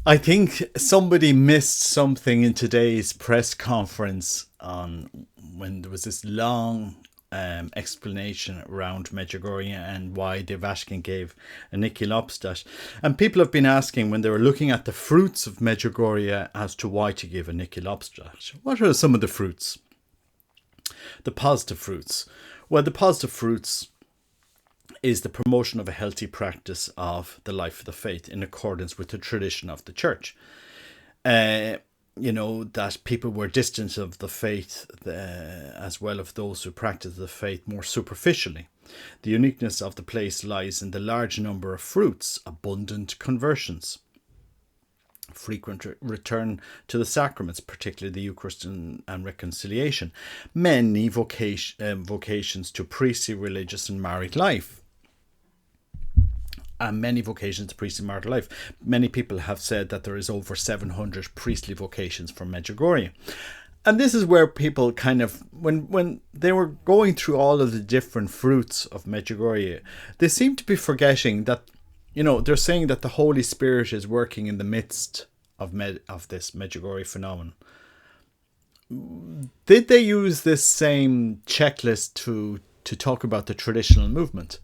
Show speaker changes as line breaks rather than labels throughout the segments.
I think somebody missed something in today's press conference on when there was this long explanation around Medjugorje and why the Vatican gave a Niki Lobstad. And people have been asking when they were looking at the fruits of Medjugorje as to why to give a Niki Lobstad. What are some of the fruits? The positive fruits. Well, the positive fruits is the promotion of a healthy practice of the life of the faith in accordance with the tradition of the church. Uh, that people were distant of the faith as well as those who practice the faith more superficially. The uniqueness of the place lies in the large number of fruits, abundant conversions, frequent return to the sacraments, particularly the Eucharist and reconciliation, many vocations to priestly, religious and married life, and many vocations to priestly marital life. Many people have said that there is over 700 priestly vocations from Medjugorje. And this is where people kind of, when they were going through all of the different fruits of Medjugorje, they seem to be forgetting that, they're saying that the Holy Spirit is working in the midst of this Medjugorje phenomenon. Did they use this same checklist to talk about the traditional movement?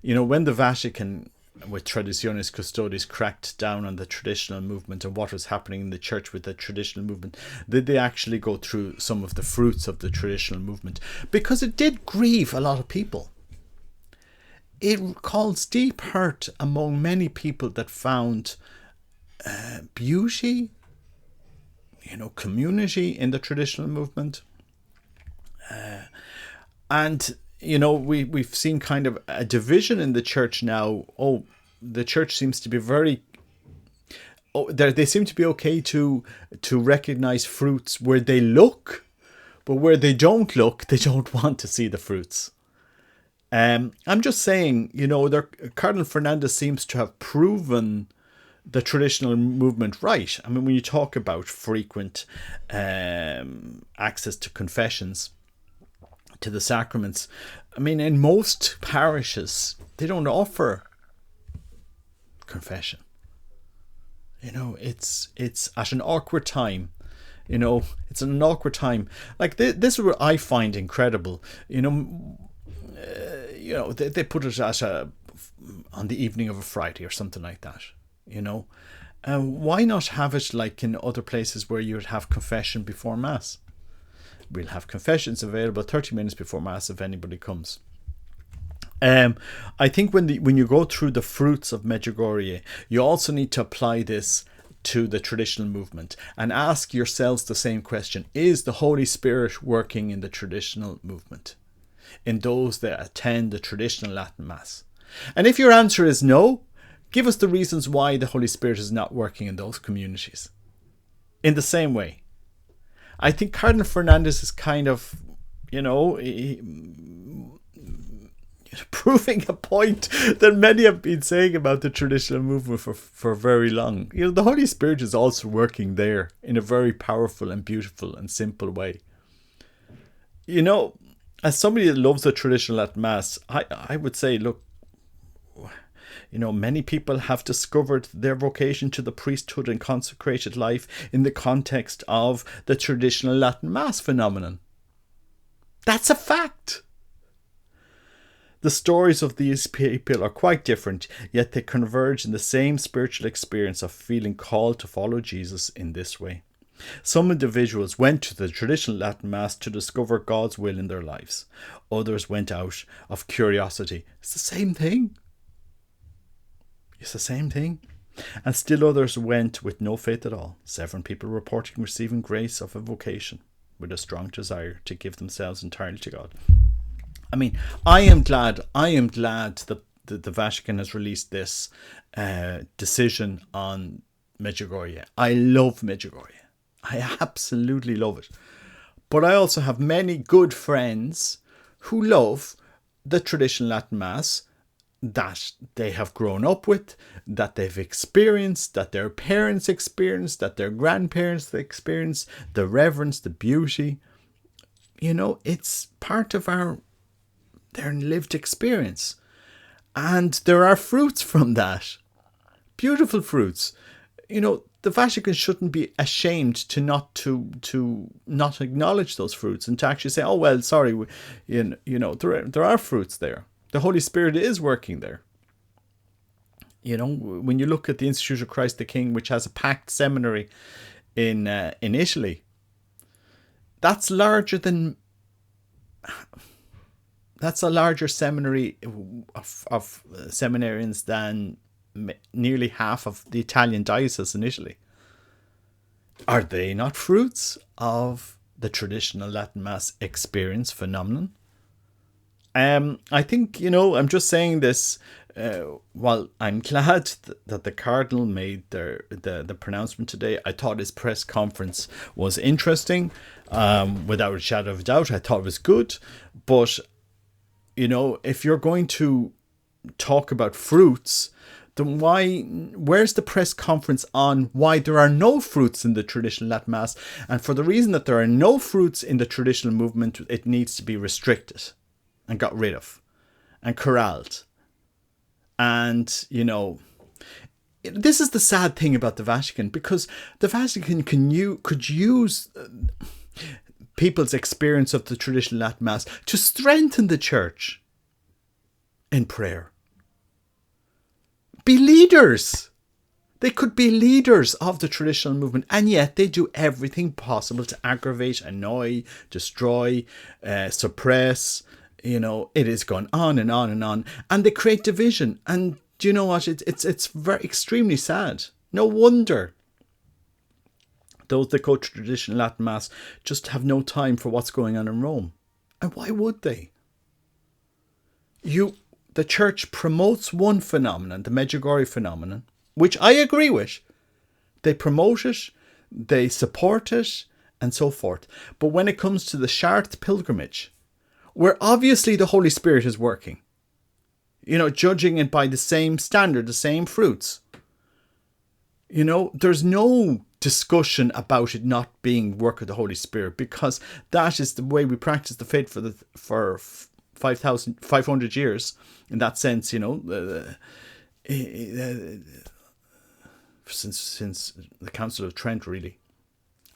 When the Vatican, with Traditionalists Custodes, cracked down on the traditional movement and what was happening in the church with the traditional movement, did they actually go through some of the fruits of the traditional movement? Because it did grieve a lot of people. It caused deep hurt among many people that found beauty, community in the traditional movement. And we've seen kind of a division in the church now. The church seems to be they seem to be okay to recognize fruits where they look, but where they don't look, they don't want to see the fruits. I'm just saying, Cardinal Fernandez seems to have proven the traditional movement right. I mean, when you talk about frequent access to confessions, to the sacraments, I mean, in most parishes, they don't offer confession. It's at an awkward time. It's an awkward time. Like this is what I find incredible. They put it on the evening of a Friday or something like that. Why not have it like in other places where you would have confession before Mass? We'll have confessions available 30 minutes before Mass if anybody comes. I think when you go through the fruits of Medjugorje, you also need to apply this to the traditional movement and ask yourselves the same question. Is the Holy Spirit working in the traditional movement, in those that attend the traditional Latin Mass? And if your answer is no, give us the reasons why the Holy Spirit is not working in those communities. In the same way, I think Cardinal Fernandez is kind of, proving a point that many have been saying about the traditional movement for very long. The Holy Spirit is also working there in a very powerful and beautiful and simple way. As somebody that loves the traditional Latin Mass, I would say, look, many people have discovered their vocation to the priesthood and consecrated life in the context of the traditional Latin Mass phenomenon. That's a fact. The stories of these people are quite different, yet they converge in the same spiritual experience of feeling called to follow Jesus in this way. Some individuals went to the traditional Latin Mass to discover God's will in their lives. Others went out of curiosity. It's the same thing. It's the same thing. And still others went with no faith at all. 7 people reporting receiving grace of a vocation with a strong desire to give themselves entirely to God. I mean, I am glad that the Vatican has released this decision on Medjugorje. I love Medjugorje. I absolutely love it. But I also have many good friends who love the traditional Latin Mass that they have grown up with, that they've experienced, that their parents experienced, that their grandparents experienced, the reverence, the beauty. It's part of their lived experience. And there are fruits from that. Beautiful fruits. the Vatican shouldn't be ashamed to not acknowledge those fruits, and to actually say, oh well, sorry, there are fruits there. The Holy Spirit is working there. When you look at the Institute of Christ the King, which has a packed seminary in Italy, that's a larger seminary of seminarians than nearly half of the Italian diocese in Italy. Are they not fruits of the traditional Latin Mass experience phenomenon? I think, I'm just saying this while I'm glad that the Cardinal made the pronouncement today. I thought his press conference was interesting. Without a shadow of a doubt, I thought it was good. But, if you're going to talk about fruits, then where's the press conference on why there are no fruits in the traditional Latin Mass? And for the reason that there are no fruits in the traditional movement, it needs to be restricted and got rid of and corralled. And, this is the sad thing about the Vatican, because the Vatican could use people's experience of the traditional Latin Mass to strengthen the church in prayer. Be leaders. They could be leaders of the traditional movement, and yet they do everything possible to aggravate, annoy, destroy, suppress. It is going on and on and on, and they create division. And do you know what? It's very extremely sad. No wonder those that go to traditional Latin Mass just have no time for what's going on in Rome. And why would they? The church promotes one phenomenon, the Medjugorje phenomenon, which I agree with. They promote it, they support it, and so forth. But when it comes to the Chartres pilgrimage, where obviously the Holy Spirit is working, judging it by the same standard, the same fruits, there's no discussion about it not being work of the Holy Spirit, because that is the way we practice the faith for 500 years. In that sense, since the Council of Trent, really,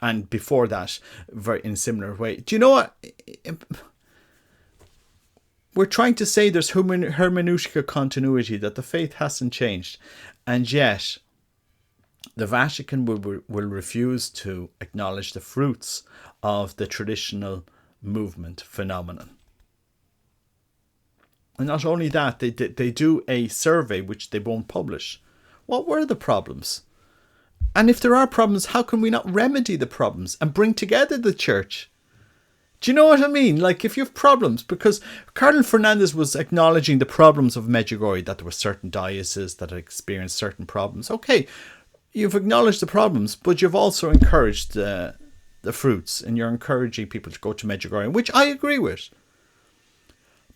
and before that, very in a similar way. Do you know what? We're trying to say there's hermeneutical continuity, that the faith hasn't changed, and yet the Vatican will refuse to acknowledge the fruits of the traditional movement phenomenon. And not only that, they do a survey which they won't publish. What were the problems? And if there are problems, how can we not remedy the problems and bring together the church? Do you know what I mean? Like, if you have problems, because Cardinal Fernandez was acknowledging the problems of Medjugorje, that there were certain dioceses that had experienced certain problems. Okay, you've acknowledged the problems, but you've also encouraged the fruits, and you're encouraging people to go to Medjugorje, which I agree with.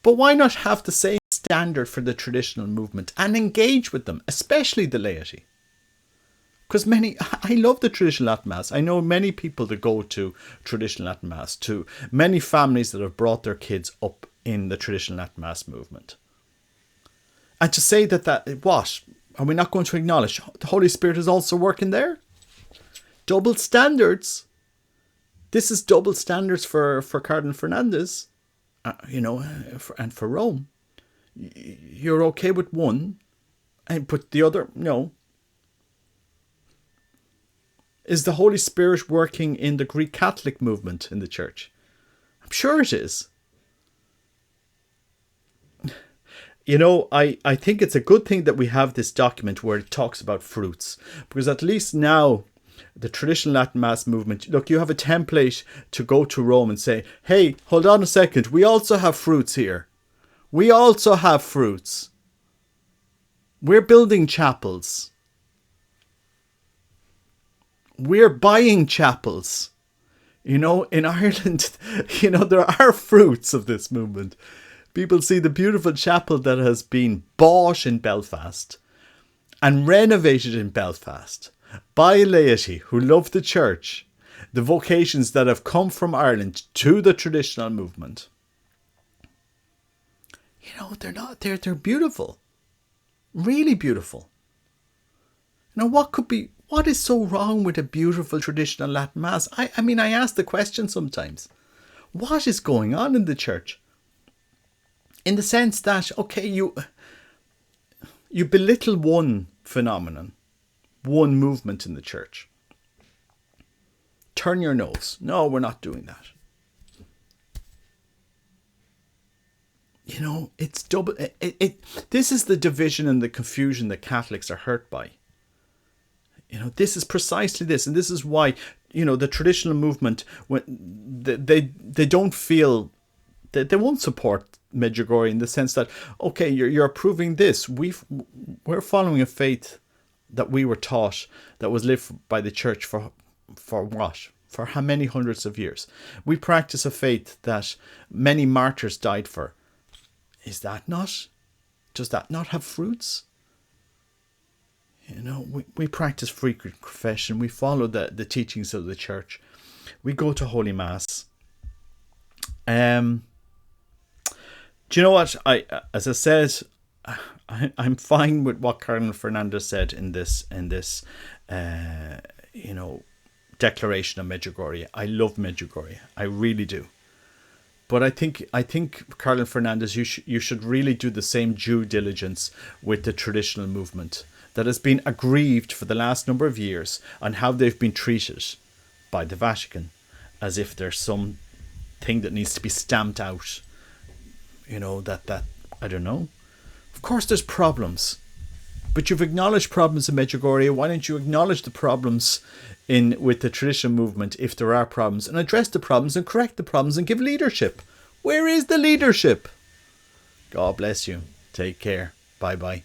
But why not have the same standard for the traditional movement and engage with them, especially the laity? Because I love the traditional Latin Mass. I know many people that go to traditional Latin Mass, to many families that have brought their kids up in the traditional Latin Mass movement. And to say what? Are we not going to acknowledge the Holy Spirit is also working there? Double standards. This is double standards for Cardinal Fernandez. And for Rome. You're okay with one, but the other, no. Is the Holy Spirit working in the Greek Catholic movement in the church? I'm sure it is. I think it's a good thing that we have this document where it talks about fruits, because at least now the traditional Latin Mass movement, look, you have a template to go to Rome and say, hey, hold on a second, we also have fruits here. We also have fruits. We're building chapels. We're buying chapels. In Ireland, there are fruits of this movement. People see the beautiful chapel that has been bought in Belfast and renovated in Belfast by laity who love the church, the vocations that have come from Ireland to the traditional movement. They're beautiful. Really beautiful. What could What is so wrong with a beautiful traditional Latin Mass? I mean, I ask the question sometimes. What is going on in the church? In the sense that, okay, you belittle one phenomenon, one movement in the church. Turn your nose. No, we're not doing that. You know, it's double. This is the division and the confusion that Catholics are hurt by. You know, this is precisely this, and this is why, you know, the traditional movement, when they don't feel that they won't support Medjugorje in the sense that, okay, you're approving this. We're following a faith that we were taught, that was lived by the church for what? For how many hundreds of years? We practice a faith that many martyrs died for. Is that not? Does that not have fruits? You know, we practice frequent confession. We follow the teachings of the church. We go to Holy Mass. Do you know what? As I said, I'm fine with what Cardinal Fernandez said in this you know, declaration of Medjugorje. I love Medjugorje. I really do. But I think Cardinal Fernandez, you should really do the same due diligence with the traditional movement that has been aggrieved for the last number of years on how they've been treated by the Vatican, as if there's some thing that needs to be stamped out. You know, that I don't know. Of course there's problems, but you've acknowledged problems in Medjugorje. Why don't you acknowledge the problems with the traditional movement, if there are problems, and address the problems and correct the problems and give leadership? Where is the leadership? God bless you. Take care. Bye bye.